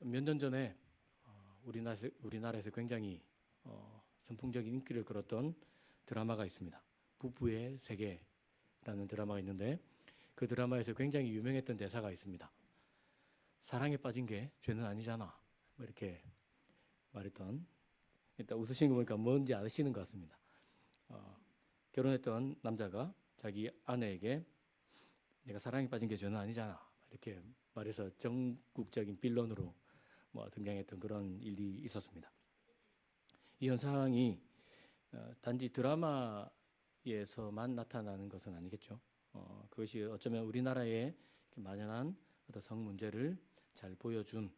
몇 년 전에 우리나라에서 굉장히 선풍적인 인기를 끌었던 드라마가 있습니다. 부부의 세계라는 드라마가 있는데 그 드라마에서 굉장히 유명했던 대사가 있습니다. 사랑에 빠진 게 죄는 아니잖아. 뭐 이렇게 말했던, 일단 웃으시는 거 보니까 뭔지 아시는 것 같습니다. 결혼했던 남자가 자기 아내에게 내가 사랑에 빠진 게 죄는 아니잖아. 이렇게 말해서 전국적인 빌런으로 등장했던 그런 일이 있었습니다. 이 현상이 단지 드라마에서만 나타나는 것은 아니겠죠. 그것이 어쩌면 우리나라에 만연한 어떤 성 문제를 잘 보여준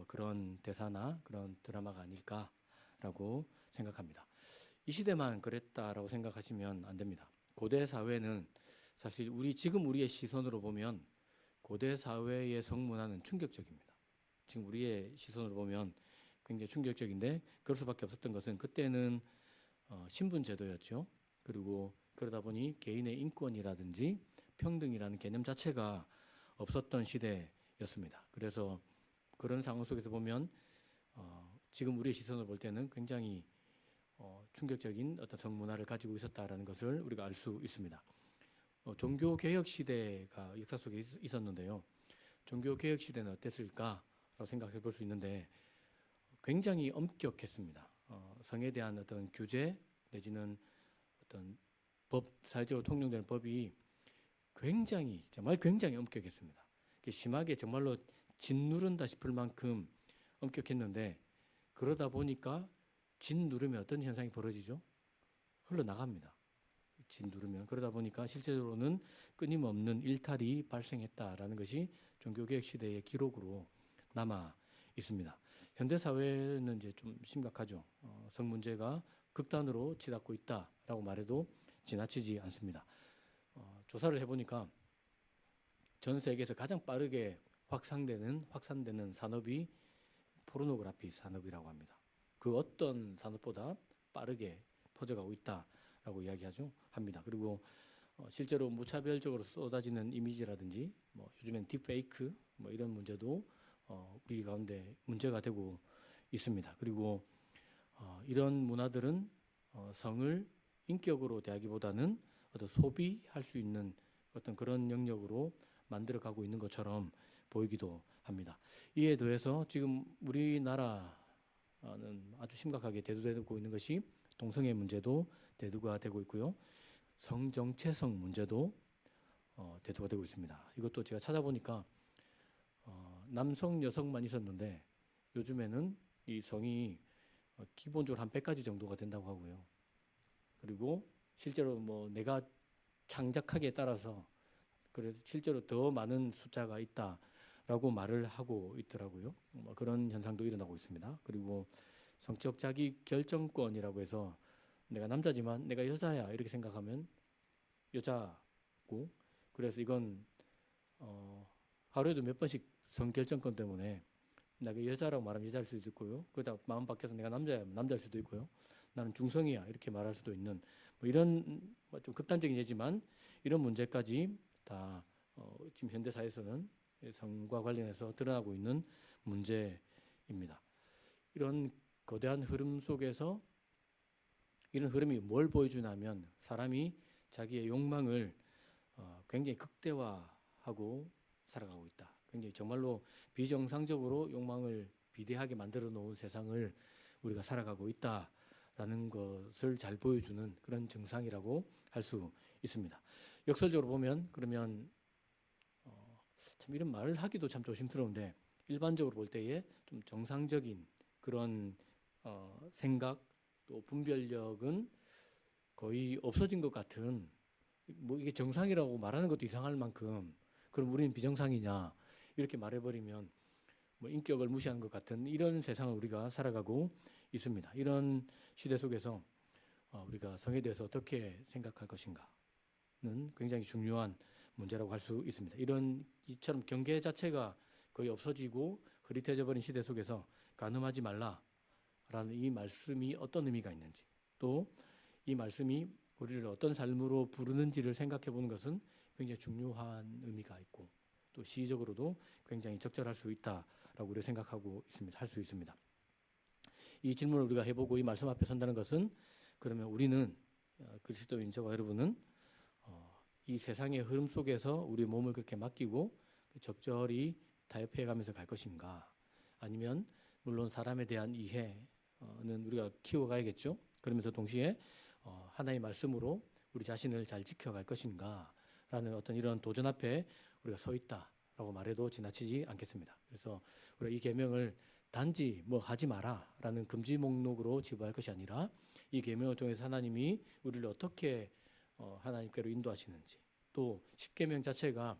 그런 대사나 그런 드라마가 아닐까라고 생각합니다. 이 시대만 그랬다라고 생각하시면 안 됩니다. 고대 사회는 사실 지금 우리의 시선으로 보면 고대 사회의 성문화는 충격적입니다. 지금 우리의 시선으로 보면 굉장히 충격적인데 그럴 수밖에 없었던 것은 그때는 신분 제도였죠. 그리고 그러다 보니 개인의 인권이라든지 평등이라는 개념 자체가 없었던 시대였습니다. 그래서 그런 상황 속에서 보면 지금 우리의 시선으로 볼 때는 굉장히 충격적인 어떤 성문화를 가지고 있었다라는 것을 우리가 알 수 있습니다. 종교개혁 시대가 역사 속에 있었는데요. 종교개혁 시대는 어땠을까라고 생각해 볼 수 있는데 굉장히 엄격했습니다. 성에 대한 어떤 규제 내지는 어떤 사회적으로 통용되는 법이 정말 굉장히 엄격했습니다. 심하게 정말로 짓누른다 싶을 만큼 엄격했는데 그러다 보니까 짓누르면 어떤 현상이 벌어지죠? 흘러나갑니다. 짓누르면 그러다 보니까 실제로는 끊임없는 일탈이 발생했다라는 것이 종교개혁 시대의 기록으로 남아 있습니다. 현대 사회는 이제 좀 심각하죠. 성 문제가 극단으로 치닫고 있다라고 말해도 지나치지 않습니다. 조사를 해보니까 전 세계에서 가장 빠르게 확산되는 산업이 포르노그래피 산업이라고 합니다. 그 어떤 산업보다 빠르게 퍼져가고 있다라고 합니다. 그리고 실제로 무차별적으로 쏟아지는 이미지라든지 요즘엔 딥페이크 이런 문제도 우리 가운데 문제가 되고 있습니다. 그리고 이런 문화들은 성을 인격으로 대하기보다는 어떤 소비할 수 있는 어떤 그런 영역으로 만들어가고 있는 것처럼 보이기도 합니다. 이에 더해서 지금 우리나라는 아주 심각하게 대두되고 있는 것이 동성애 문제도 대두가 되고 있고요. 성정체성 문제도 대두가 되고 있습니다. 이것도 제가 찾아보니까 남성, 여성만 있었는데 요즘에는 이 성이 기본적으로 한 100가지 정도가 된다고 하고요. 그리고 실제로 내가 창작하기에 따라서 그래서 실제로 더 많은 숫자가 있다라고 말을 하고 있더라고요. 그런 현상도 일어나고 있습니다. 그리고 성적 자기 결정권이라고 해서 내가 남자지만 내가 여자야 이렇게 생각하면 여자고 그래서 이건 하루에도 몇 번씩 성결정권 때문에 내가 여자라고 말하면 여자일 수도 있고요. 그러다 마음 바뀌어서 내가 남자야 남자일 수도 있고요. 나는 중성이야 이렇게 말할 수도 있는 이런 좀 극단적인 예지만 이런 문제까지 다 지금 현대 사회에서는 성과 관련해서 드러나고 있는 문제입니다. 이런 거대한 흐름 속에서 이런 흐름이 뭘 보여주냐면 사람이 자기의 욕망을 굉장히 극대화하고 살아가고 있다. 굉장히 정말로 비정상적으로 욕망을 비대하게 만들어 놓은 세상을 우리가 살아가고 있다라는 것을 잘 보여주는 그런 증상이라고 할 수 있습니다. 역설적으로 보면 그러면 참 이런 말을 하기도 참 조심스러운데 일반적으로 볼 때에 좀 정상적인 그런 생각 또 분별력은 거의 없어진 것 같은 이게 정상이라고 말하는 것도 이상할 만큼 그럼 우리는 비정상이냐 이렇게 말해버리면 인격을 무시하는 것 같은 이런 세상을 우리가 살아가고 있습니다. 이런 시대 속에서 우리가 성에 대해서 어떻게 생각할 것인가는 굉장히 중요한 문제라고 할 수 있습니다. 이처럼 경계 자체가 거의 없어지고 흐릿해져 버린 시대 속에서 간음하지 말라라는 이 말씀이 어떤 의미가 있는지 또 이 말씀이 우리를 어떤 삶으로 부르는지를 생각해 보는 것은 굉장히 중요한 의미가 있고 또 또 시적으로도 굉장히 적절할 수 있다라고 우리가 생각하고 있습니다. 할 수 있습니다. 이 질문을 우리가 해보고 이 말씀 앞에 선다는 것은 그러면 우리는 그리스도인 저와 여러분은 이 세상의 흐름 속에서 우리 몸을 그렇게 맡기고 적절히 타협해가면서 갈 것인가, 아니면 물론 사람에 대한 이해는 우리가 키워가야겠죠. 그러면서 동시에 하나의 말씀으로 우리 자신을 잘 지켜갈 것인가 라는 어떤 이런 도전 앞에 우리가 서 있다라고 말해도 지나치지 않겠습니다. 그래서 우리가 이 계명을 단지 뭐 하지 마라 라는 금지 목록으로 지부할 것이 아니라 이 계명을 통해서 하나님이 우리를 어떻게 하나님께로 인도하시는지, 또 십계명 자체가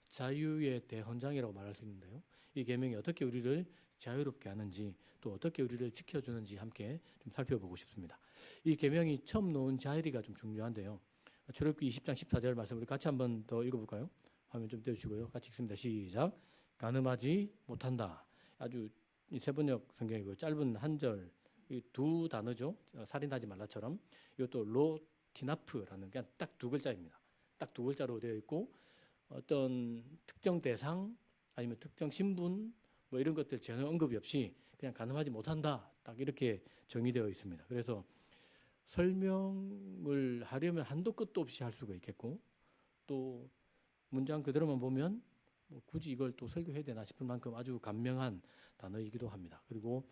자유의 대헌장이라고 말할 수 있는데요, 이 계명이 어떻게 우리를 자유롭게 하는지, 또 어떻게 우리를 지켜주는지 함께 좀 살펴보고 싶습니다. 이 계명이 처음 놓은 자리가 좀 중요한데요, 출애굽기 20장 14절 말씀 우리 같이 한번 더 읽어볼까요? 화면 좀 띄워주시고요. 같이 읽습니다. 시작. 가늠하지 못한다. 아주 이 세번역 성경이고 짧은 한 절, 두 단어죠. 살인하지 말라처럼. 이것도 로티나프라는 그냥 딱 두 글자입니다. 딱 두 글자로 되어 있고 어떤 특정 대상 아니면 특정 신분 뭐 이런 것들 전혀 언급이 없이 그냥 가늠하지 못한다. 딱 이렇게 정의되어 있습니다. 그래서 설명을 하려면 한도 끝도 없이 할 수가 있겠고, 또 문장 그대로만 보면 뭐 굳이 이걸 또 설교해야 되나 싶을 만큼 아주 간명한 단어이기도 합니다. 그리고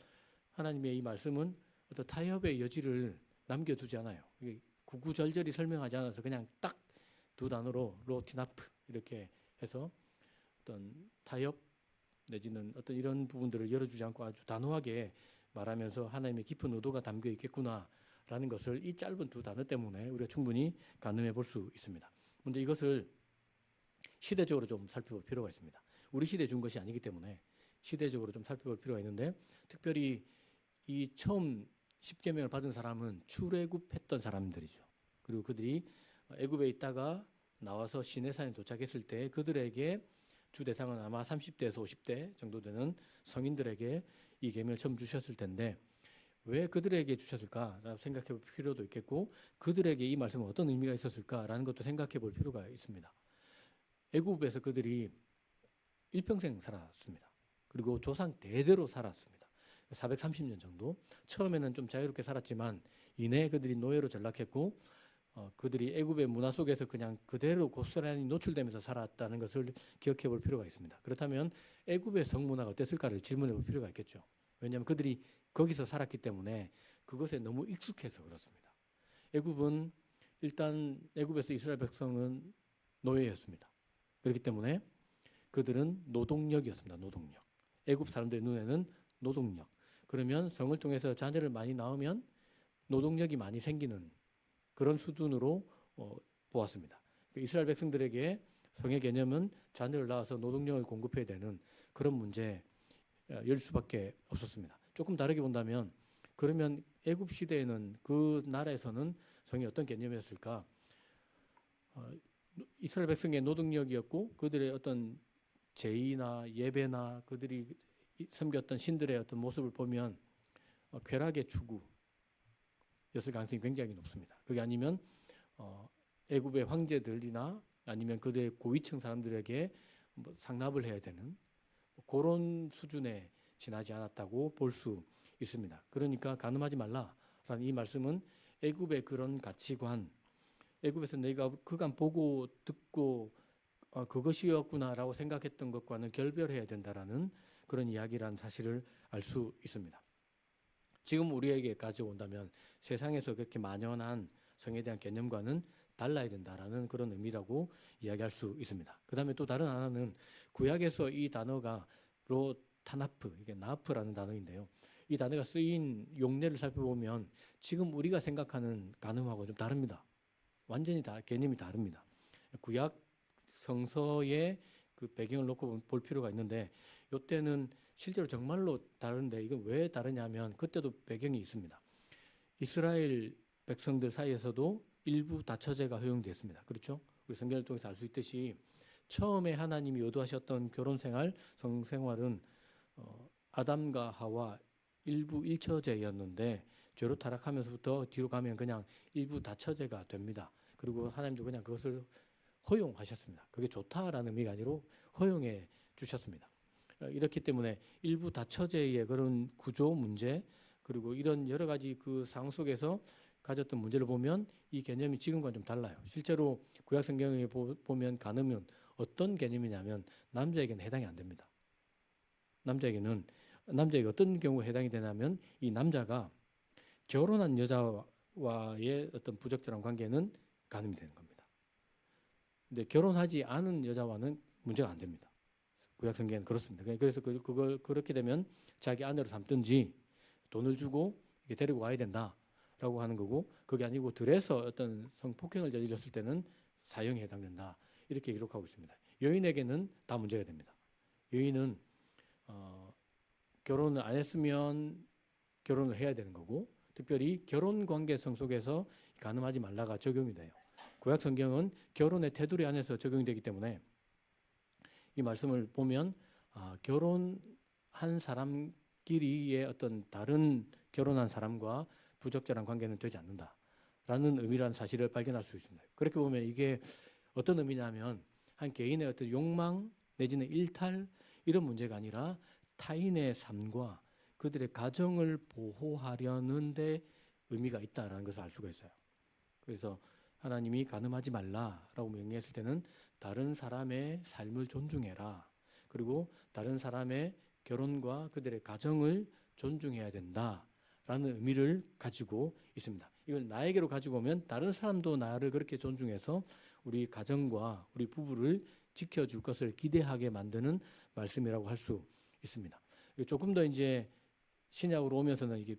하나님의 이 말씀은 어떤 타협의 여지를 남겨두지 않아요. 이게 구구절절히 설명하지 않아서 그냥 딱 두 단어로 로티나프 이렇게 해서 어떤 타협 내지는 어떤 이런 부분들을 열어주지 않고 아주 단호하게 말하면서 하나님의 깊은 의도가 담겨 있겠구나라는 것을 이 짧은 두 단어 때문에 우리가 충분히 가늠해 볼 수 있습니다. 그런데 이것을 시대적으로 좀 살펴볼 필요가 있습니다. 우리 시대에 준 것이 아니기 때문에 시대적으로 좀 살펴볼 필요가 있는데, 특별히 이 처음 십계명을 받은 사람은 출애굽했던 사람들이죠. 그리고 그들이 애굽에 있다가 나와서 시내산에 도착했을 때 그들에게 주 대상은 아마 30대에서 50대 정도 되는 성인들에게 이 계명을 처음 주셨을 텐데, 왜 그들에게 주셨을까 생각해 볼 필요도 있겠고, 그들에게 이 말씀은 어떤 의미가 있었을까라는 것도 생각해 볼 필요가 있습니다. 애굽에서 그들이 일평생 살았습니다. 그리고 조상 대대로 살았습니다. 430년 정도. 처음에는 좀 자유롭게 살았지만 이내 그들이 노예로 전락했고 그들이 애굽의 문화 속에서 그냥 그대로 고스란히 노출되면서 살았다는 것을 기억해 볼 필요가 있습니다. 그렇다면 애굽의 성문화가 어땠을까를 질문해 볼 필요가 있겠죠. 왜냐하면 그들이 거기서 살았기 때문에 그것에 너무 익숙해서 그렇습니다. 애굽은 일단 애굽에서 이스라엘 백성은 노예였습니다. 그렇기 때문에 그들은 노동력이었습니다. 노동력. 애굽 사람들의 눈에는 노동력. 그러면 성을 통해서 자녀를 많이 낳으면 노동력이 많이 생기는 그런 수준으로 보았습니다. 이스라엘 백성들에게 성의 개념은 자녀를 낳아서 노동력을 공급해야 되는 그런 문제일 수밖에 없었습니다. 조금 다르게 본다면, 그러면 애굽 시대에는 그 나라에서는 성이 어떤 개념이었을까? 이스라엘 백성의 노동력이었고 그들의 어떤 제의나 예배나 그들이 섬겼던 신들의 어떤 모습을 보면 쾌락의 추구였을 가능성이 굉장히 높습니다. 그게 아니면 애굽의 황제들이나 아니면 그들의 고위층 사람들에게 뭐 상납을 해야 되는 그런 수준에 지나지 않았다고 볼 수 있습니다. 그러니까 가늠하지 말라라는 이 말씀은 애굽의 그런 가치관, 애굽에서 내가 그간 보고 듣고 그것이었구나라고 생각했던 것과는 결별해야 된다라는 그런 이야기라는 사실을 알 수 있습니다. 지금 우리에게 가져온다면 세상에서 그렇게 만연한 성에 대한 개념과는 달라야 된다라는 그런 의미라고 이야기할 수 있습니다. 그 다음에 또 다른 하나는 구약에서 이 단어가 로타나프, 이게 나프라는 단어인데요. 이 단어가 쓰인 용례를 살펴보면 지금 우리가 생각하는 가늠하고 좀 다릅니다. 완전히 개념이 다릅니다. 구약 성서의 그 배경을 놓고 볼 필요가 있는데, 이때는 실제로 정말로 다른데, 이건 왜 다르냐면 그때도 배경이 있습니다. 이스라엘 백성들 사이에서도 일부 다처제가 허용됐습니다. 그렇죠? 우리 성경을 통해서 알 수 있듯이 처음에 하나님이 의도하셨던 결혼생활, 성생활은 아담과 하와 일부 일처제였는데 죄로 타락하면서부터 뒤로 가면 그냥 일부 다처제가 됩니다. 그리고 하나님도 그냥 그것을 허용하셨습니다. 그게 좋다라는 의미가 아니라 허용해 주셨습니다. 이렇기 때문에 일부 다처제의 그런 구조 문제 그리고 이런 여러 가지 그 상황 속에서 가졌던 문제를 보면 이 개념이 지금과는 좀 달라요. 실제로 구약 성경에 보면 간음은 어떤 개념이냐면 남자에게는 해당이 안 됩니다. 남자에게 어떤 경우에 해당이 되냐면 이 남자가 결혼한 여자와의 어떤 부적절한 관계는 간음이 되는 겁니다. 근데 결혼하지 않은 여자와는 문제가 안 됩니다. 구약 성경에는 그렇습니다. 그래서 그걸 그렇게 되면 자기 아내로 삼든지 돈을 주고 데리고 와야 된다라고 하는 거고, 그게 아니고 들에서 어떤 성폭행을 저질렀을 때는 사형에 해당된다, 이렇게 기록하고 있습니다. 여인에게는 다 문제가 됩니다. 여인은 결혼을 안 했으면 결혼을 해야 되는 거고, 특별히 결혼 관계성 속에서 간음하지 말라가 적용이 돼요. 구약 성경은 결혼의 테두리 안에서 적용이 되기 때문에 이 말씀을 보면 결혼한 사람끼리의 어떤 다른 결혼한 사람과 부적절한 관계는 되지 않는다라는 의미라는 사실을 발견할 수 있습니다. 그렇게 보면 이게 어떤 의미냐면 한 개인의 어떤 욕망 내지는 일탈 이런 문제가 아니라 타인의 삶과 그들의 가정을 보호하려는 데 의미가 있다라는 것을 알 수가 있어요. 그래서 하나님이 간음하지 말라라고 명령했을 때는 다른 사람의 삶을 존중해라, 그리고 다른 사람의 결혼과 그들의 가정을 존중해야 된다라는 의미를 가지고 있습니다. 이걸 나에게로 가지고 오면 다른 사람도 나를 그렇게 존중해서 우리 가정과 우리 부부를 지켜줄 것을 기대하게 만드는 말씀이라고 할 수 있습니다. 조금 더 이제 신약으로 오면서는 이게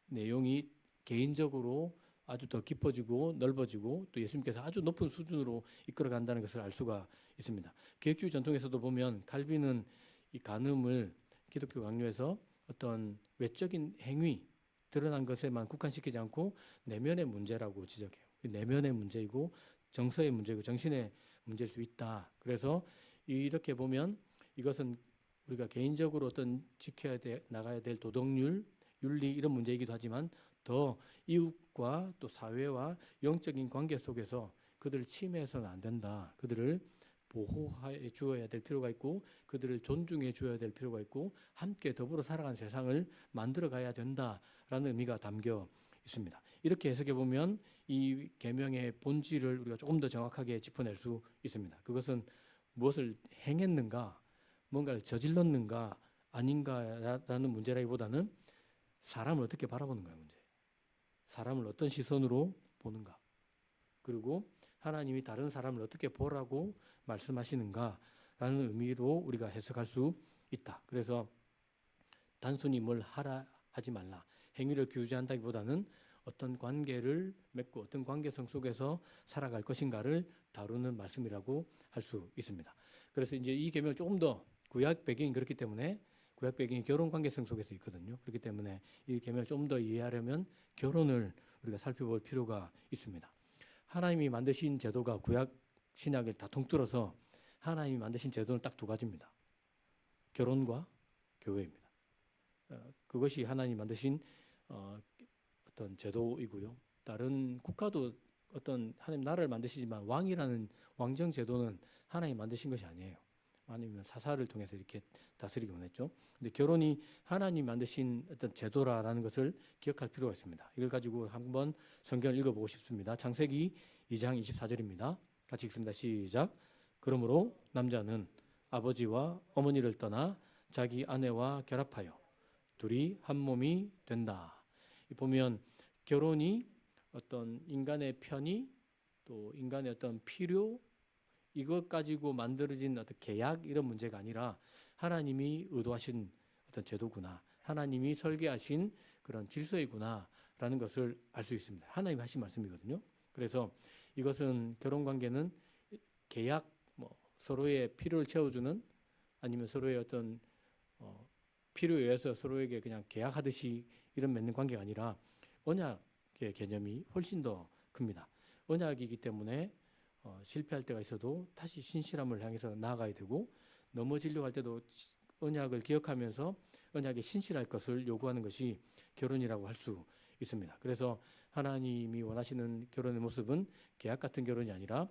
내용이 개인적으로 아주 더 깊어지고 넓어지고 또 예수님께서 아주 높은 수준으로 이끌어 간다는 것을 알 수가 있습니다. 계획주의 전통에서도 보면 칼빈은 이 간음을 기독교 강요에서 어떤 외적인 행위, 드러난 것에만 국한시키지 않고 내면의 문제라고 지적해요. 내면의 문제이고 정서의 문제이고 정신의 문제일 수 있다. 그래서 이렇게 보면 이것은 우리가 개인적으로 어떤 나가야 될 도덕률, 윤리 이런 문제이기도 하지만 더 이웃과 또 사회와 영적인 관계 속에서 그들을 침해해서는 안 된다. 그들을 보호해 주어야 될 필요가 있고 그들을 존중해 주어야 될 필요가 있고 함께 더불어 살아가는 세상을 만들어 가야 된다라는 의미가 담겨 있습니다. 이렇게 해석해 보면 이 계명의 본질을 우리가 조금 더 정확하게 짚어낼 수 있습니다. 그것은 무엇을 행했는가, 뭔가를 저질렀는가 아닌가라는 문제라기보다는 사람을 어떻게 바라보는 거야, 문제. 사람을 어떤 시선으로 보는가. 그리고 하나님이 다른 사람을 어떻게 보라고 말씀하시는가라는 의미로 우리가 해석할 수 있다. 그래서 단순히 뭘 하라 하지 말라, 행위를 규제한다기보다는 어떤 관계를 맺고 어떤 관계성 속에서 살아갈 것인가를 다루는 말씀이라고 할 수 있습니다. 그래서 이제 이 계명을 조금 더 구약 배경이 그렇기 때문에 구약 배경이 결혼 관계성 속에서 있거든요. 그렇기 때문에 이 계명을 좀 더 이해하려면 결혼을 우리가 살펴볼 필요가 있습니다. 하나님이 만드신 제도가 구약 신약을 다 통틀어서 하나님이 만드신 제도는 딱 두 가지입니다. 결혼과 교회입니다. 그것이 하나님이 만드신 어떤 제도이고요. 다른 국가도 어떤 하나님 나라를 만드시지만 왕이라는 왕정 제도는 하나님이 만드신 것이 아니에요. 아니면 사사를 통해서 이렇게 다스리기 원했죠. 근데 결혼이 하나님 만드신 어떤 제도라는 것을 기억할 필요가 있습니다. 이걸 가지고 한번 성경을 읽어보고 싶습니다. 창세기 2장 24절입니다. 같이 읽습니다. 시작. 그러므로 남자는 아버지와 어머니를 떠나 자기 아내와 결합하여 둘이 한 몸이 된다. 보면 결혼이 어떤 인간의 편의 또 인간의 어떤 필요 이것 가지고 만들어진 어떤 계약 이런 문제가 아니라 하나님이 의도하신 어떤 제도구나, 하나님이 설계하신 그런 질서이구나라는 것을 알 수 있습니다. 하나님이 하신 말씀이거든요. 그래서 이것은 결혼 관계는 계약, 서로의 필요를 채워주는 아니면 서로의 어떤 필요에 의해서 서로에게 그냥 계약하듯이 이런 맺는 관계가 아니라 언약의 개념이 훨씬 더 큽니다. 언약이기 때문에 실패할 때가 있어도 다시 신실함을 향해서 나아가야 되고 넘어지려고 할 때도 언약을 기억하면서 언약에 신실할 것을 요구하는 것이 결혼이라고 할 수 있습니다. 그래서 하나님이 원하시는 결혼의 모습은 계약 같은 결혼이 아니라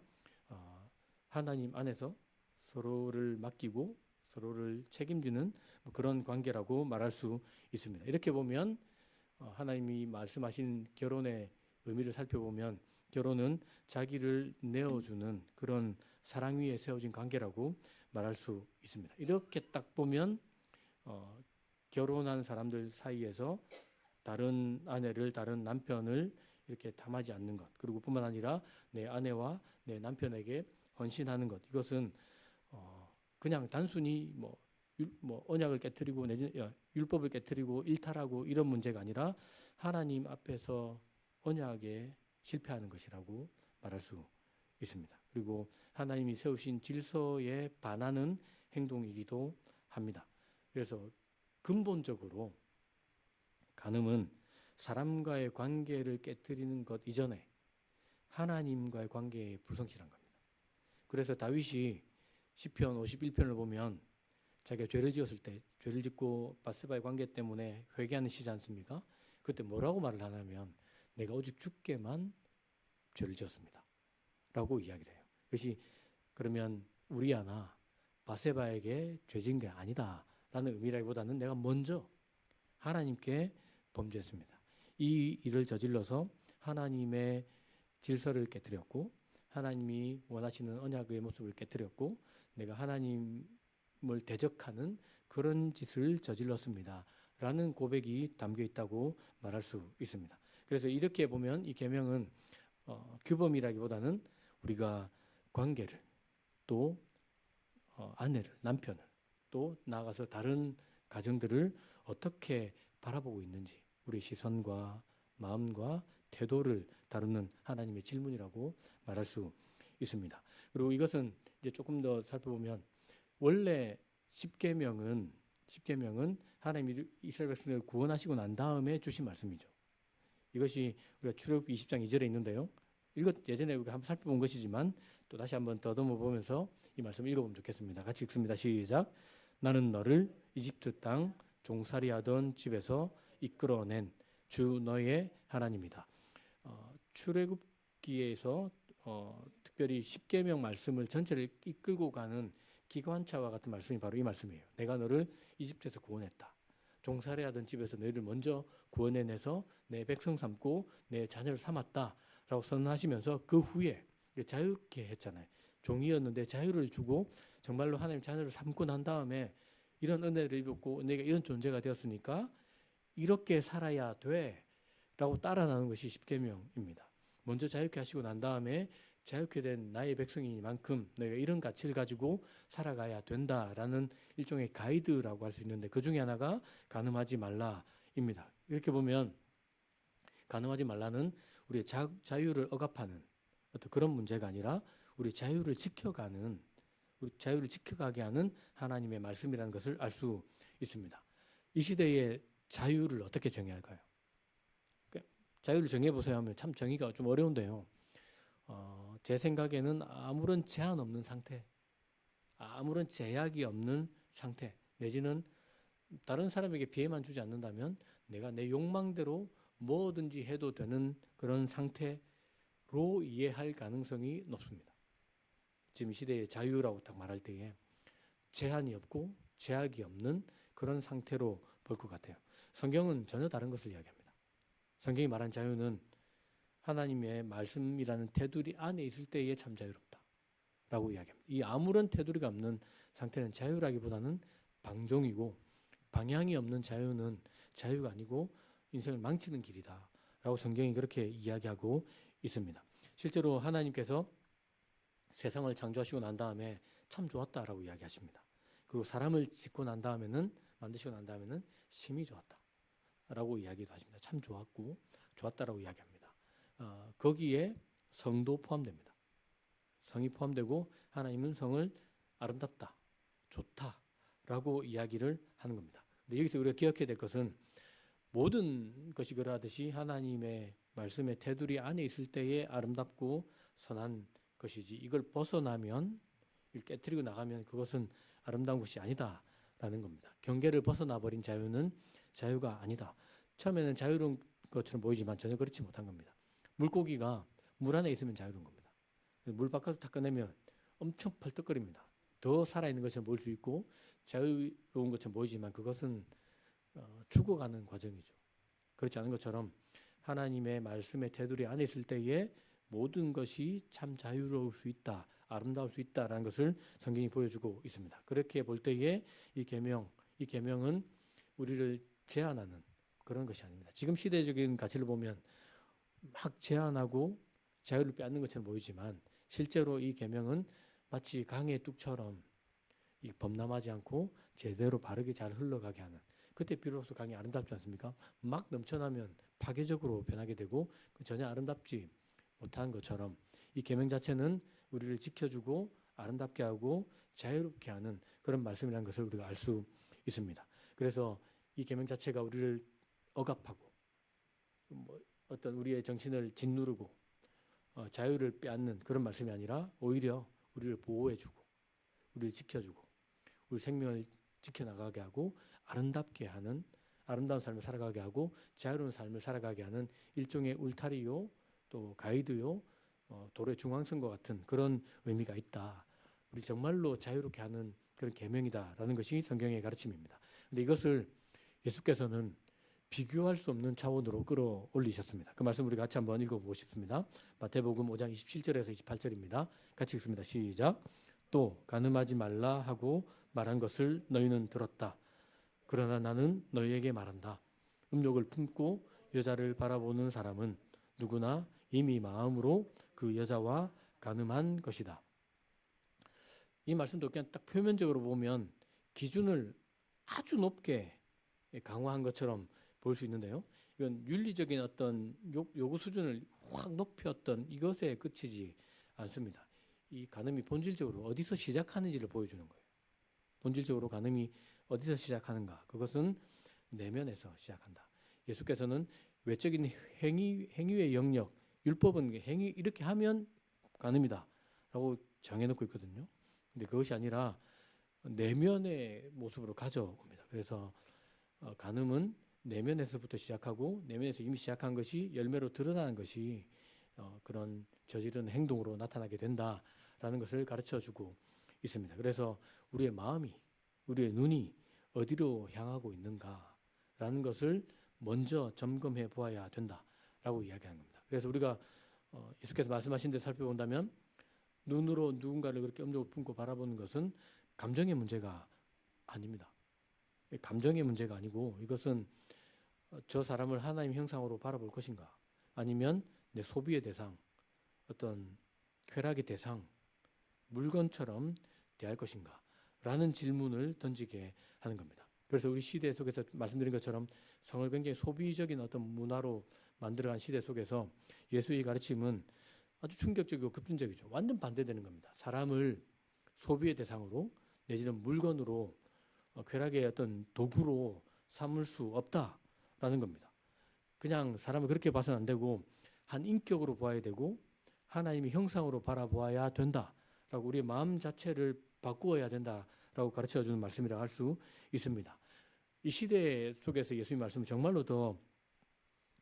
하나님 안에서 서로를 맡기고 서로를 책임지는 뭐 그런 관계라고 말할 수 있습니다. 이렇게 보면 하나님이 말씀하신 결혼의 의미를 살펴보면 결혼은 자기를 내어주는 그런 사랑 위에 세워진 관계라고 말할 수 있습니다. 이렇게 딱 보면 결혼한 사람들 사이에서 다른 아내를 다른 남편을 이렇게 탐하지 않는 것, 그리고 뿐만 아니라 내 아내와 내 남편에게 헌신하는 것, 이것은 그냥 단순히 뭐 언약을 깨뜨리고 율법을 깨뜨리고 일탈하고 이런 문제가 아니라 하나님 앞에서 언약에 실패하는 것이라고 말할 수 있습니다. 그리고 하나님이 세우신 질서에 반하는 행동이기도 합니다. 그래서 근본적으로 간음은 사람과의 관계를 깨뜨리는 것 이전에 하나님과의 관계에 불성실한 겁니다. 그래서 다윗이 시편 51편을 보면 자기가 죄를 지었을 때, 죄를 짓고 바세바의 관계 때문에 회개하는 시지 않습니까? 그때 뭐라고 말을 하냐면 내가 오직 주께만 죄를 지었습니다 라고 이야기를 해요. 그것이 그러면 우리아나 바세바에게 죄 지은 게 아니다 라는 의미라기보다는 내가 먼저 하나님께 범죄했습니다. 이 일을 저질러서 하나님의 질서를 깨뜨렸고 하나님이 원하시는 언약의 모습을 깨뜨렸고 내가 하나님을 대적하는 그런 짓을 저질렀습니다 라는 고백이 담겨 있다고 말할 수 있습니다. 그래서 이렇게 보면 이 계명은 규범이라기보다는 우리가 관계를 또 아내를, 남편을 또 나아가서 다른 가정들을 어떻게 바라보고 있는지 우리 시선과 마음과 태도를 다루는 하나님의 질문이라고 말할 수 있습니다. 그리고 이것은 이제 조금 더 살펴보면 원래 십계명은 하나님이 이스라엘 백성을 구원하시고 난 다음에 주신 말씀이죠. 이것이 우리가 출애굽기 20장 2절에 있는데요. 예전에 우리가 한번 살펴본 것이지만 또 다시 한번 더듬어 보면서 이 말씀 읽어보면 좋겠습니다. 같이 읽습니다. 시작. 나는 너를 이집트 땅 종살이하던 집에서 이끌어낸 주 너의 하나님이다. 출애굽기에서 특별히 십계명 말씀을 전체를 이끌고 가는 기관차와 같은 말씀이 바로 이 말씀이에요. 내가 너를 이집트에서 구원했다. 종살이하던 집에서 너희를 먼저 구원해내서 내 백성 삼고 내 자녀를 삼았다라고 선언하시면서 그 후에 자유케 했잖아요. 종이었는데 자유를 주고 정말로 하나님 자녀를 삼고 난 다음에 이런 은혜를 입었고 내가 이런 존재가 되었으니까 이렇게 살아야 돼 라고 따라나는 것이 십계명입니다. 먼저 자유케 하시고 난 다음에 자유케 된 나의 백성이니만큼 너희가 이런 가치를 가지고 살아가야 된다라는 일종의 가이드라고 할 수 있는데 그 중에 하나가 간음하지 말라입니다. 이렇게 보면 간음하지 말라는 우리의 자유를 억압하는 어떤 그런 문제가 아니라 우리 자유를 지켜가게 하는 하나님의 말씀이라는 것을 알 수 있습니다. 이 시대의 자유를 어떻게 정의할까요? 자유를 정해보세요 하면 참 정의가 좀 어려운데요. 제 생각에는 아무런 제한 없는 상태, 아무런 제약이 없는 상태, 내지는 다른 사람에게 피해만 주지 않는다면 내가 내 욕망대로 뭐든지 해도 되는 그런 상태로 이해할 가능성이 높습니다. 지금 이 시대의 자유라고 딱 말할 때에 제한이 없고 제약이 없는 그런 상태로 볼 것 같아요. 성경은 전혀 다른 것을 이야기합니다. 성경이 말한 자유는 하나님의 말씀이라는 테두리 안에 있을 때에 참 자유롭다 라고 이야기합니다. 이 아무런 테두리가 없는 상태는 자유라기보다는 방종이고 방향이 없는 자유는 자유가 아니고 인생을 망치는 길이다 라고 성경이 그렇게 이야기하고 있습니다. 실제로 하나님께서 세상을 창조하시고 난 다음에 참 좋았다라고 이야기하십니다. 그리고 사람을 짓고 난 다음에는 만드시고 난 다음에는 심히 좋았다라고 이야기도 하십니다. 참 좋았다라고 이야기합니다. 거기에 성도 포함됩니다. 성이 포함되고 하나님은 성을 아름답다, 좋다라고 이야기를 하는 겁니다. 근데 여기서 우리가 기억해야 될 것은 모든 것이 그러하듯이 하나님의 말씀의 테두리 안에 있을 때에 아름답고 선한 것이지 이걸 벗어나면 이걸 깨트리고 나가면 그것은 아름다운 것이 아니다라는 겁니다. 경계를 벗어나 버린 자유는 자유가 아니다. 처음에는 자유로운 것처럼 보이지만 전혀 그렇지 못한 겁니다. 물고기가 물 안에 있으면 자유로운 겁니다. 물 바깥으로 다 꺼내면 엄청 펄떡거립니다. 더 살아있는 것처럼 보일 수 있고 자유로운 것처럼 보이지만 그것은 죽어가는 과정이죠. 그렇지 않은 것처럼 하나님의 말씀의 테두리 안에 있을 때에 모든 것이 참 자유로울 수 있다, 아름다울 수 있다라는 것을 성경이 보여주고 있습니다. 그렇게 볼 때에 이 계명은 우리를 제한하는 그런 것이 아닙니다. 지금 시대적인 가치를 보면 막 제한하고 자유를 빼앗는 것처럼 보이지만 실제로 이 계명은 마치 강의 뚝처럼 이 범람하지 않고 제대로 바르게 잘 흘러가게 하는, 그때 비로소 강이 아름답지 않습니까? 막 넘쳐나면 파괴적으로 변하게 되고 전혀 아름답지 못한 것처럼 이 계명 자체는 우리를 지켜주고 아름답게 하고 자유롭게 하는 그런 말씀이라는 것을 우리가 알 수 있습니다. 그래서 이 계명 자체가 우리를 억압하고 어떤 우리의 정신을 짓누르고 자유를 빼앗는 그런 말씀이 아니라 오히려 우리를 보호해주고 우리를 지켜주고 우리 생명을 지켜나가게 하고 아름답게 하는, 아름다운 삶을 살아가게 하고 자유로운 삶을 살아가게 하는 일종의 울타리요, 또 가이드요, 도로의 중앙선과 같은 그런 의미가 있다. 우리 정말로 자유롭게 하는 그런 계명이다라는 것이 성경의 가르침입니다. 근데 이것을 예수께서는 비교할 수 없는 차원으로 끌어올리셨습니다. 그 말씀 우리 같이 한번 읽어보고 싶습니다. 마태복음 5장 27절에서 28절입니다. 같이 읽습니다. 시작. 또 간음하지 말라 하고 말한 것을 너희는 들었다. 그러나 나는 너희에게 말한다. 음욕을 품고 여자를 바라보는 사람은 누구나 이미 마음으로 그 여자와 간음한 것이다. 이 말씀도 그냥 딱 표면적으로 보면 기준을 아주 높게 강화한 것처럼 보일 수 있는데요. 이건 윤리적인 어떤 요구 수준을 확 높였던 이것에 그치지 않습니다. 이 간음이 본질적으로 어디서 시작하는지를 보여주는 거예요. 본질적으로 간음이 어디서 시작하는가? 그것은 내면에서 시작한다. 예수께서는 외적인 행위의 영역, 율법은 행위 이렇게 하면 간음이다 라고 정해놓고 있거든요. 근데 그것이 아니라 내면의 모습으로 가져옵니다. 그래서 간음은 내면에서부터 시작하고 내면에서 이미 시작한 것이 열매로 드러나는 것이 그런 저지른 행동으로 나타나게 된다라는 것을 가르쳐주고 있습니다. 그래서 우리의 마음이, 우리의 눈이 어디로 향하고 있는가라는 것을 먼저 점검해 보아야 된다라고 이야기하는 겁니다. 그래서 우리가 예수께서 말씀하신 대로 살펴본다면 눈으로 누군가를 그렇게 음욕을 품고 바라보는 것은 감정의 문제가 아닙니다. 감정의 문제가 아니고 이것은 저 사람을 하나님 형상으로 바라볼 것인가, 아니면 내 소비의 대상, 어떤 쾌락의 대상, 물건처럼 대할 것인가 라는 질문을 던지게 하는 겁니다. 그래서 우리 시대 속에서 말씀드린 것처럼 성을 굉장히 소비적인 어떤 문화로 만들어간 시대 속에서 예수의 가르침은 아주 충격적이고 급진적이죠. 완전 반대되는 겁니다. 사람을 소비의 대상으로 내지는 물건으로 쾌락의 어떤 도구로 삼을 수 없다라는 겁니다. 그냥 사람을 그렇게 봐서는 안 되고 한 인격으로 봐야 되고 하나님의 형상으로 바라보아야 된다라고 우리의 마음 자체를 바꾸어야 된다라고 가르쳐주는 말씀이라고 할 수 있습니다. 이 시대 속에서 예수님의 말씀은 정말로 더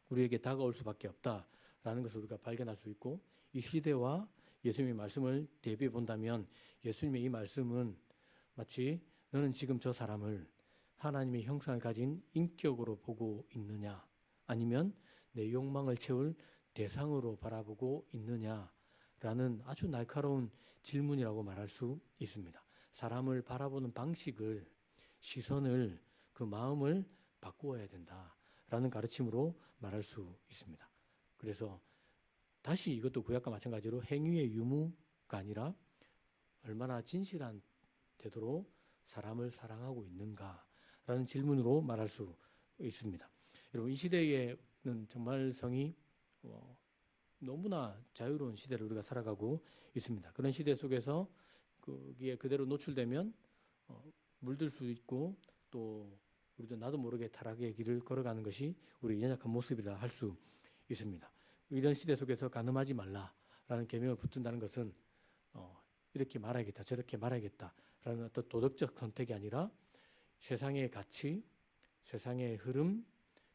우리에게 다가올 수밖에 없다라는 것을 우리가 발견할 수 있고, 이 시대와 예수님의 말씀을 대비해 본다면 예수님의 이 말씀은 마치 너는 지금 저 사람을 하나님의 형상을 가진 인격으로 보고 있느냐, 아니면 내 욕망을 채울 대상으로 바라보고 있느냐라는 아주 날카로운 질문이라고 말할 수 있습니다. 사람을 바라보는 방식을, 시선을, 그 마음을 바꾸어야 된다라는 가르침으로 말할 수 있습니다. 그래서 다시 이것도 구약과 마찬가지로 행위의 유무가 아니라 얼마나 진실한 태도로 사람을 사랑하고 있는가라는 질문으로 말할 수 있습니다. 여러분, 이 시대에는 정말 성이 너무나 자유로운 시대를 우리가 살아가고 있습니다. 그런 시대 속에서 거기에 그대로 노출되면 물들 수 있고 또 우리도 나도 모르게 타락의 길을 걸어가는 것이 우리의 연약한 모습이라 할 수 있습니다. 이런 시대 속에서 간음하지 말라라는 계명을 붙든다는 것은 이렇게 말아야겠다, 저렇게 말아야겠다라는 어떤 도덕적 선택이 아니라 세상의 가치, 세상의 흐름,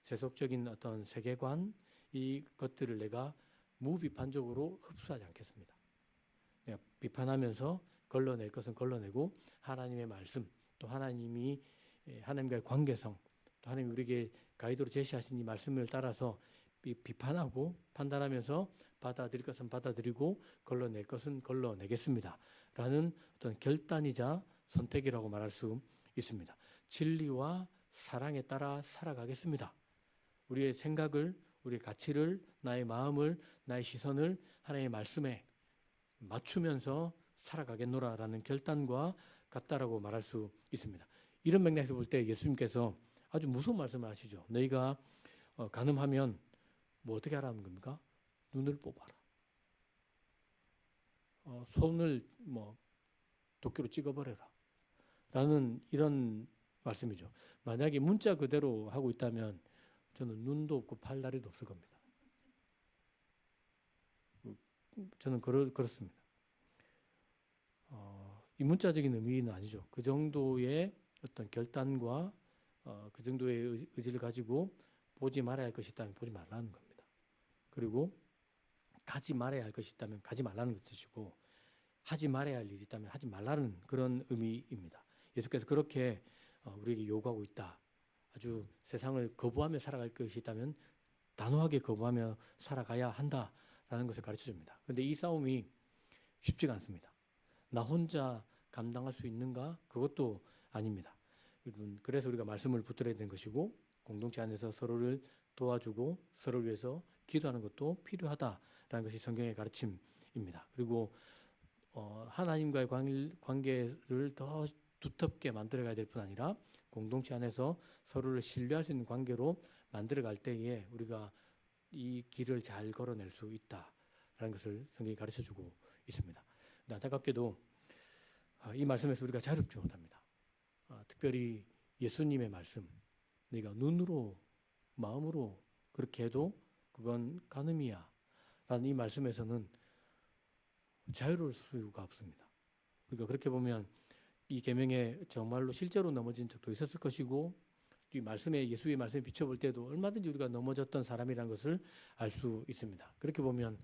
세속적인 어떤 세계관, 이 것들을 내가 무비판적으로 흡수하지 않겠습니다. 내가 비판하면서 걸러낼 것은 걸러내고 하나님의 말씀 또 하나님이 하나님과의 관계성 또 하나님이 우리에게 가이드로 제시하신 이 말씀을 따라서 비판하고 판단하면서 받아들일 것은 받아들이고 걸러낼 것은 걸러내겠습니다. 라는 어떤 결단이자 선택이라고 말할 수 있습니다. 진리와 사랑에 따라 살아가겠습니다. 우리의 생각을, 우리의 가치를, 나의 마음을, 나의 시선을 하나님의 말씀에 맞추면서 살아가겠노라라는 결단과 같다라고 말할 수 있습니다. 이런 맥락에서 볼 때 예수님께서 아주 무서운 말씀을 하시죠. 너희가 간음하면 뭐 어떻게 하라는 겁니까? 눈을 뽑아라. 손을 뭐 도끼로 찍어버려라. 라는 이런 말씀이죠. 만약에 문자 그대로 하고 있다면 저는 눈도 없고 팔다리도 없을 겁니다. 저는 그렇습니다. 이 문자적인 의미는 아니죠. 그 정도의 어떤 결단과 그 정도의 의지를 가지고 보지 말아야 할 것이 있다면 보지 말라는 겁니다. 그리고 가지 말아야 할 것이 있다면 가지 말라는 뜻이고 하지 말아야 할 일이 있다면 하지 말라는 그런 의미입니다. 예수께서 그렇게 우리에게 요구하고 있다. 아주 세상을 거부하며 살아갈 것이 있다면 단호하게 거부하며 살아가야 한다라는 것을 가르쳐줍니다. 그런데 이 싸움이 쉽지가 않습니다. 나 혼자 감당할 수 있는가? 그것도 아닙니다. 그래서 우리가 말씀을 붙들어야 되는 것이고 공동체 안에서 서로를 도와주고 서로를 위해서 기도하는 것도 필요하다라는 것이 성경의 가르침입니다. 그리고 하나님과의 관계를 더 두텁게 만들어가야 될 뿐 아니라 공동체 안에서 서로를 신뢰할 수 있는 관계로 만들어갈 때에 우리가 이 길을 잘 걸어낼 수 있다라는 것을 성경이 가르쳐주고 있습니다. 안타깝게도 이 말씀에서 우리가 자유롭지 못합니다. 특별히 예수님의 말씀, 네가 눈으로 마음으로 그렇게 해도 그건 간음이야 라는 이 말씀에서는 자유로울 수가 없습니다. 그러니까 그렇게 보면 이 계명에 정말로 실제로 넘어진 적도 있었을 것이고 이 말씀에 예수의 말씀에 비춰볼 때도 얼마든지 우리가 넘어졌던 사람이라는 것을 알 수 있습니다. 그렇게 보면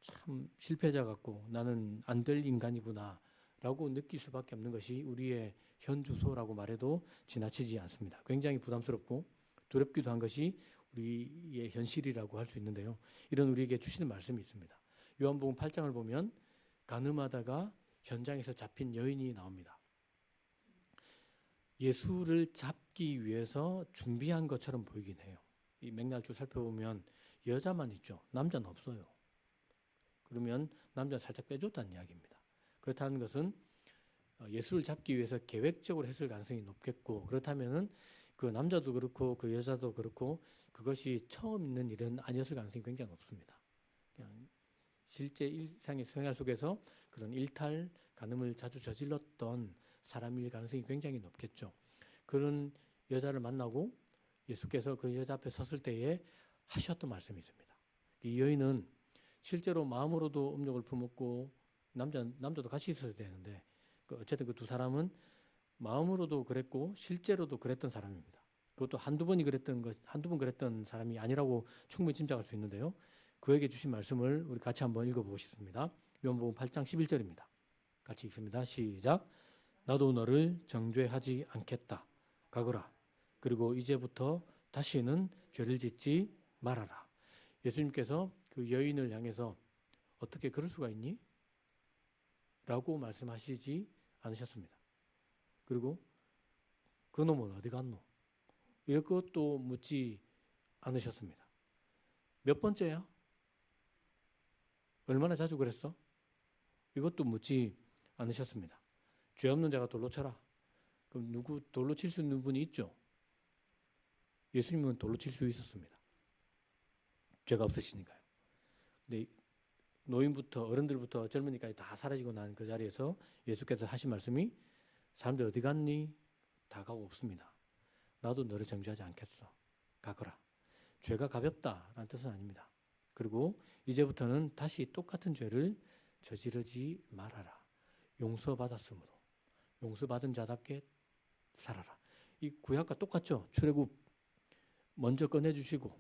참 실패자 같고 나는 안 될 인간이구나 라고 느낄 수밖에 없는 것이 우리의 현주소라고 말해도 지나치지 않습니다. 굉장히 부담스럽고 두렵기도 한 것이 우리의 현실이라고 할 수 있는데요. 이런 우리에게 주시는 말씀이 있습니다. 요한복음 8장을 보면 간음하다가 현장에서 잡힌 여인이 나옵니다. 예수를 잡기 위해서 준비한 것처럼 보이긴 해요. 이 맥락을 쭉 살펴보면 여자만 있죠. 남자는 없어요. 그러면 남자는 살짝 빼줬다는 이야기입니다. 그렇다는 것은 예수를 잡기 위해서 계획적으로 했을 가능성이 높겠고 그렇다면은 그 남자도 그렇고 그 여자도 그렇고 그것이 처음 있는 일은 아니었을 가능성이 굉장히 높습니다. 그냥 실제 일상의 생활 속에서 그런 일탈, 간음을 자주 저질렀던 사람일 가능성이 굉장히 높겠죠. 그런 여자를 만나고 예수께서 그 여자 앞에 섰을 때에 하셨던 말씀이 있습니다. 이 여인은 실제로 마음으로도 음욕을 품었고 남자도 같이 있어야 되는데 어쨌든 그 두 사람은 마음으로도 그랬고 실제로도 그랬던 사람입니다. 그것도 한두 번 그랬던 사람이 아니라고 충분히 짐작할 수 있는데요. 그에게 주신 말씀을 우리 같이 한번 읽어보고 싶습니다. 요한복음 8장 11절입니다. 같이 읽습니다. 시작. 나도 너를 정죄하지 않겠다. 가거라. 그리고 이제부터 다시는 죄를 짓지 말아라. 예수님께서 그 여인을 향해서 어떻게 그럴 수가 있니? 라고 말씀하시지 않으셨습니다. 그리고 그 놈은 어디 갔노? 이것도 묻지 않으셨습니다. 몇 번째야? 얼마나 자주 그랬어? 이것도 묻지 않으셨습니다. 죄 없는 자가 돌로 쳐라. 그럼 누구 돌로 칠 수 있는 분이 있죠? 예수님은 돌로 칠 수 있었습니다. 죄가 없으시니까요. 근데 노인부터 어른들부터 젊은이까지 다 사라지고 난 그 자리에서 예수께서 하신 말씀이 사람들 어디 갔니? 다 가고 없습니다. 나도 너를 정죄하지 않겠어. 가거라. 죄가 가볍다라는 뜻은 아닙니다. 그리고 이제부터는 다시 똑같은 죄를 저지르지 말아라. 용서받았으므로 용서받은 자답게 살아라. 이 구약과 똑같죠. 출애굽 먼저 꺼내주시고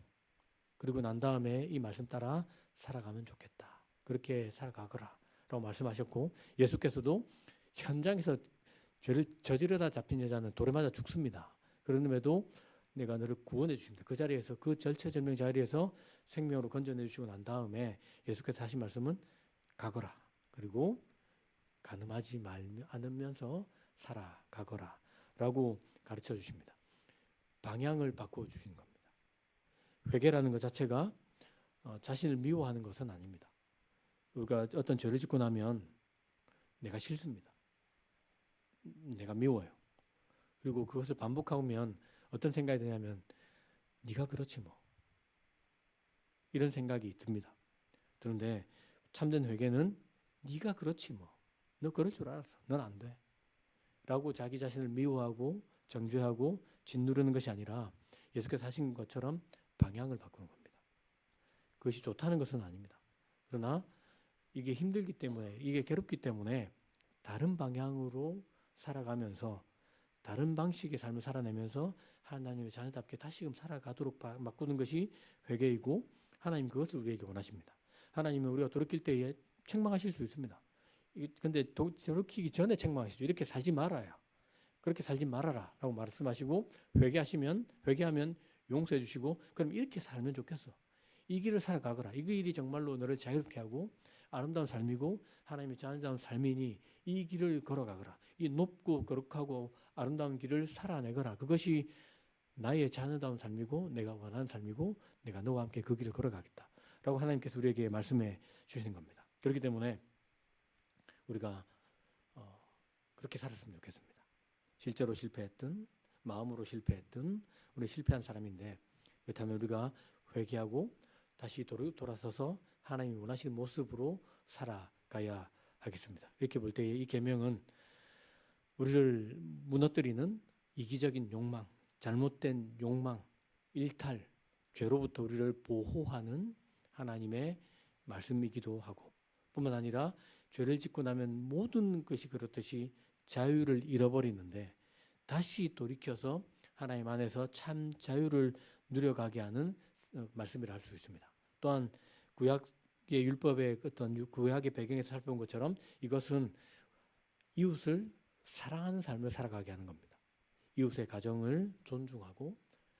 그리고 난 다음에 이 말씀 따라 살아가면 좋겠다. 그렇게 살아가거라 라고 말씀하셨고, 예수께서도 현장에서 죄를 저지르다 잡힌 여자는 돌에 맞아 죽습니다. 그런데도 내가 너를 구원해 주십니다. 그 자리에서, 그 절체절명 자리에서 생명으로 건져내 주시고 난 다음에 예수께서 하신 말씀은 가거라. 그리고 간음하지 않으면서 살아가거라 라고 가르쳐 주십니다. 방향을 바꾸어 주시는 겁니다. 회개라는 것 자체가 자신을 미워하는 것은 아닙니다. 우리가 어떤 죄를 짓고 나면 내가 싫습니다. 내가 미워요. 그리고 그것을 반복하면 어떤 생각이 드냐면 네가 그렇지 뭐, 이런 생각이 듭니다. 그런데 참된 회개는 네가 그렇지 뭐, 너 그럴 줄 알았어, 넌 안 돼 라고 자기 자신을 미워하고 정죄하고 짓누르는 것이 아니라 예수께서 하신 것처럼 방향을 바꾸는 겁니다. 그것이 좋다는 것은 아닙니다. 그러나 이게 힘들기 때문에, 이게 괴롭기 때문에 다른 방향으로 살아가면서 다른 방식의 삶을 살아내면서 하나님의 자녀답게 다시금 살아가도록 바꾸는 것이 회개이고, 하나님 그것을 우리에게 원하십니다. 하나님은 우리가 돌이킬 때에 책망하실 수 있습니다. 근데 돌이키기 전에 책망하시죠. 이렇게 살지 말아요. 그렇게 살지 말아라 라고 말씀하시고, 회개하면 용서해 주시고, 그럼 이렇게 살면 좋겠어, 이 길을 살아가거라, 이 길이 정말로 너를 자유롭게 하고 아름다운 삶이고 하나님의 자녀다운 삶이니 이 길을 걸어가거라, 이 높고 거룩하고 아름다운 길을 살아내거라, 그것이 나의 자녀다운 삶이고 내가 원하는 삶이고 내가 너와 함께 그 길을 걸어가겠다 라고 하나님께서 우리에게 말씀해 주시는 겁니다. 그렇기 때문에 우리가 그렇게 살았으면 좋겠습니다. 실제로 실패했든 마음으로 실패했든 우리 실패한 사람인데, 그렇다면 우리가 회개하고 다시 돌아서서 하나님이 원하시는 모습으로 살아가야 하겠습니다. 이렇게 볼 때 이 계명은 우리를 무너뜨리는 이기적인 욕망, 잘못된 욕망, 일탈, 죄로부터 우리를 보호하는 하나님의 말씀이기도 하고, 뿐만 아니라 죄를 짓고 나면 모든 것이 그렇듯이 자유를 잃어버리는데 다시 돌이켜서 하나님 안에서 참 자유를 누려가게 하는 말씀이라 할 수 있습니다. 또한 구약의 율법의 어떤 구약의 배경에서 살펴본 것처럼 이것은 이웃을 사랑하는 삶을 살아가게 하는 겁니다. 이웃의 가정을 존중하고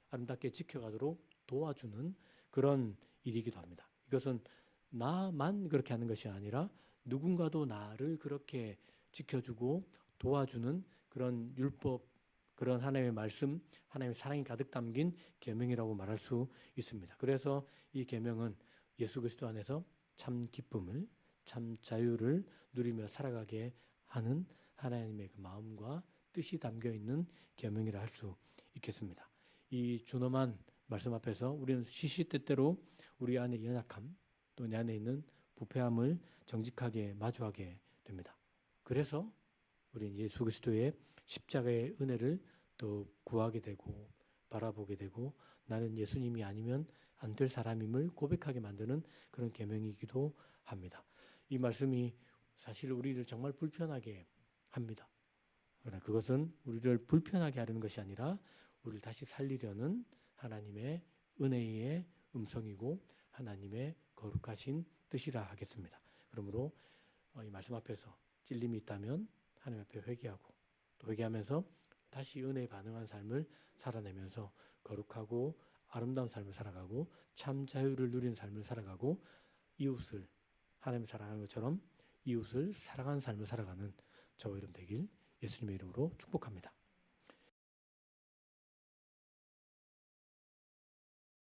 아름답게 지켜가도록 도와주는 그런 일이기도 합니다. 이것은 나만 그렇게 하는 것이 아니라 누군가도 나를 그렇게 지켜주고 도와주는 그런 율법, 그런 하나님의 말씀, 하나님의 사랑이 가득 담긴 계명이라고 말할 수 있습니다. 그래서 이 계명은 예수 그리스도 안에서 참 기쁨을, 참 자유를 누리며 살아가게 하는 하나님의 그 마음과 뜻이 담겨 있는 계명이라 할 수 있겠습니다. 이 준엄한 말씀 앞에서 우리는 시시때때로 우리 안의 연약함, 또 내 안에 있는 부패함을 정직하게 마주하게 됩니다. 그래서 우리는 예수 그리스도의 십자가의 은혜를 더 구하게 되고 바라보게 되고, 나는 예수님이 아니면 안 될 사람임을 고백하게 만드는 그런 계명이기도 합니다. 이 말씀이 사실 우리를 정말 불편하게 합니다. 그러나 그것은 우리를 불편하게 하려는 것이 아니라 우리를 다시 살리려는 하나님의 은혜의 음성이고 하나님의 거룩하신 뜻이라 하겠습니다. 그러므로 이 말씀 앞에서 찔림이 있다면 하나님 앞에 회개하고, 또 회개하면서 다시 은혜에 반응한 삶을 살아내면서 거룩하고 아름다운 삶을 살아가고 참 자유를 누리는 삶을 살아가고, 이웃을 하나님 사랑하는 것처럼 이웃을 사랑하는 삶을 살아가는 저와 여러분 되길 예수님의 이름으로 축복합니다.